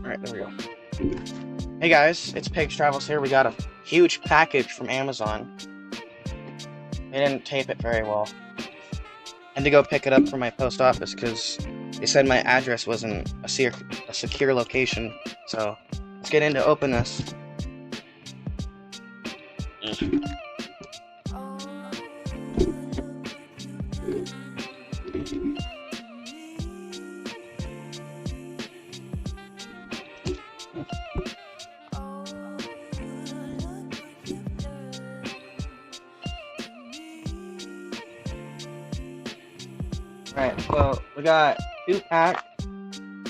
Alright, there we go. Hey guys, it's Pigs Travels here. We got a huge package from Amazon. They didn't tape it very well. I had to go pick it up from my post office because they said my address wasn't a secure location. So, let's get into open this. Alright, so we got 2 packs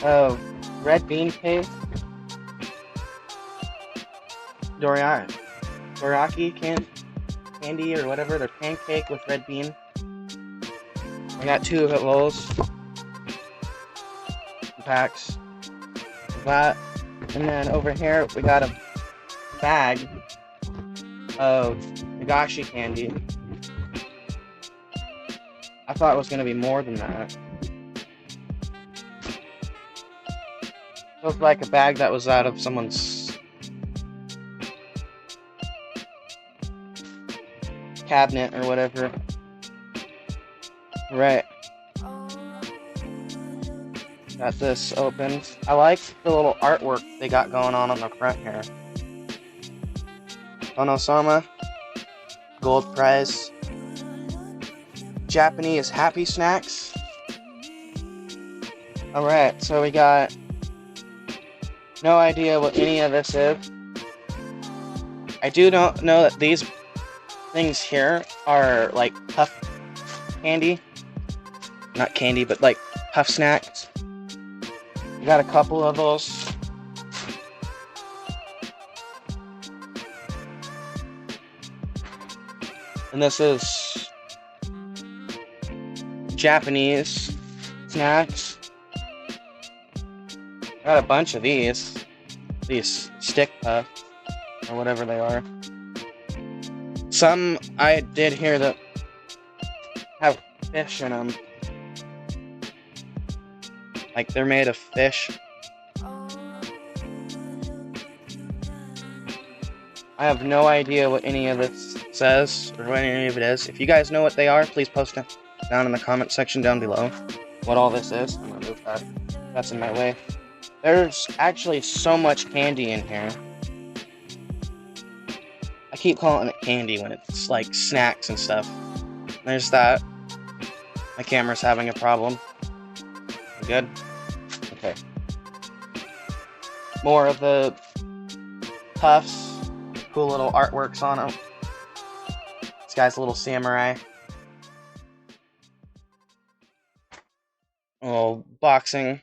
of red bean paste, dorayaki candy or whatever, they're pancake with red bean. I got 2 of those packs of that, and then over here we got a bag of Dagashi candy. I thought it was going to be more than that. It looked like a bag that was out of someone's cabinet or whatever. Right. Got this opened. I like the little artwork they got going on the front here. Onosama. Gold prize. Japanese happy snacks. Alright, so we got no idea what any of this is. I do not know that these things here are like puff candy. Not candy, but like puff snacks. We got a couple of those. And this is Japanese snacks. Got a bunch of these stick puffs or whatever they are. Some I did hear that have fish in them, like they're made of fish. I have no idea what any of this says or what any of it is. If you guys know what they are, please post it down in the comment section down below what all this is. I'm gonna move that. That's in my way. There's actually so much candy in here. I keep calling it candy when it's like snacks and stuff. There's that. My camera's having a problem. You good? Okay. More of the puffs. Cool little artworks on them. This guy's a little samurai. Little boxing.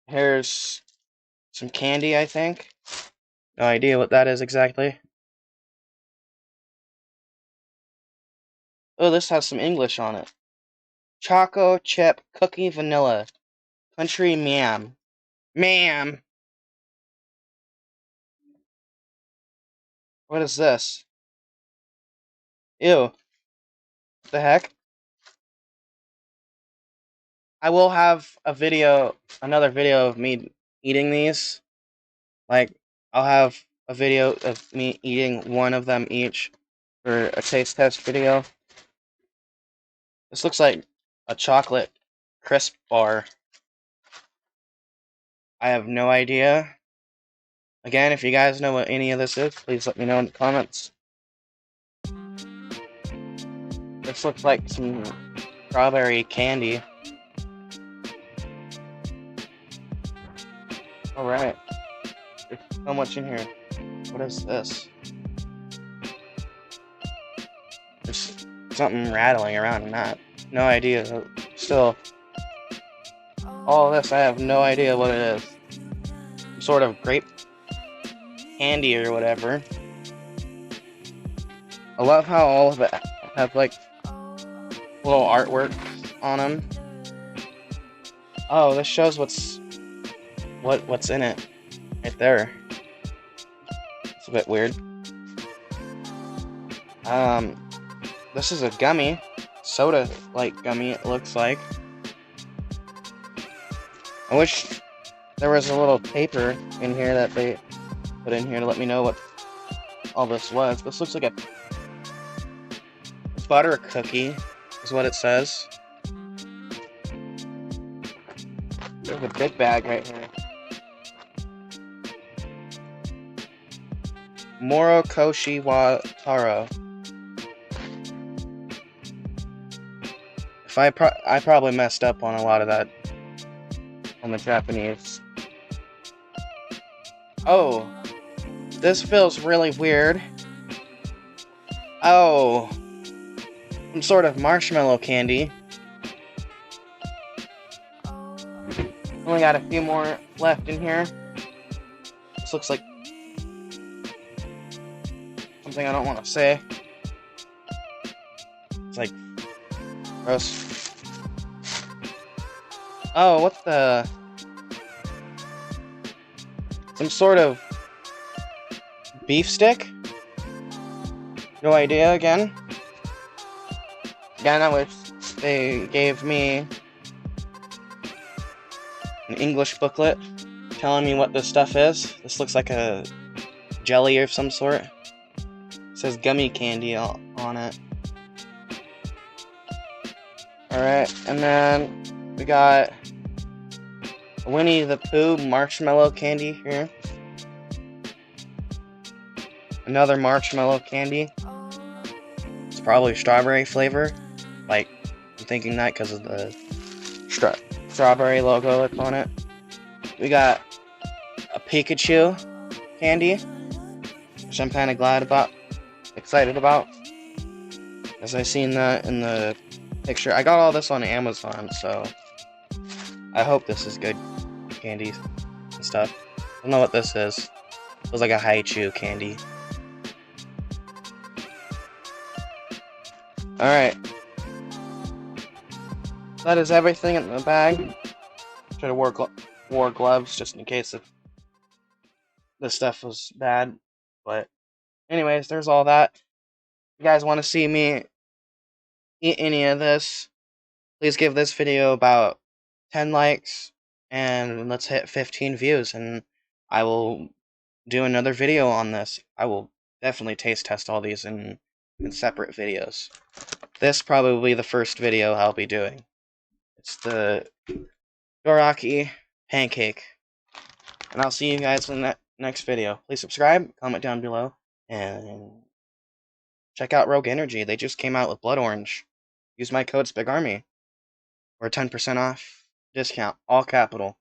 Here's some candy, I think. No idea what that is exactly. Oh, this has some English on it. Choco chip cookie vanilla. Country ma'am. Ma'am! What is this? Ew. What the heck? I will have another video of me eating these. Like, I'll have a video of me eating one of them each for a taste test video. This looks like a chocolate crisp bar. I have no idea. Again, if you guys know what any of this is, please let me know in the comments. This looks like some strawberry candy. Alright. There's so much in here. What is this? There's something rattling around in that. No idea. Still, all of this, I have no idea what it is. Some sort of grape candy or whatever. I love how all of it have like little artwork on them. Oh, this shows what's in it right there. It's a bit weird. This is a gummy, soda like gummy it looks like. I wish there was a little paper in here that they put in here to let me know what all this was. This looks like a butter cookie, is what it says. There's a big bag right here. Morokoshi wa Taro. If I probably messed up on a lot of that on the Japanese. Oh, this feels really weird. Oh, some sort of marshmallow candy. Only got a few more left in here. This looks like something I don't want to say. It's like gross. Oh, what the? Some sort of beef stick? No idea again. Again, I wish they gave me an English booklet telling me what this stuff is. This looks like a jelly of some sort. It says gummy candy on it. Alright, and then we got Winnie the Pooh marshmallow candy here. Another marshmallow candy. It's probably strawberry flavor. Like, I'm thinking that because of the strawberry logo that's on it. We got a Pikachu candy, which I'm kind of excited about, as I seen that in the picture. I got all this on Amazon, so I hope this is good candy and stuff. I don't know what this is. It feels like a Haichu candy. Alright. That is everything in the bag. Should have wore gloves just in case if this stuff was bad. But anyways, there's all that. If you guys want to see me eat any of this, please give this video about 10 likes and let's hit 15 views and I will do another video on this. I will definitely taste test all these in separate videos. This probably the first video I'll be doing. It's the Doraki pancake. And I'll see you guys in the next video. Please subscribe, comment down below, and check out Rogue Energy. They just came out with Blood Orange. Use my code SPIGARMY for a 10% off discount, all capital.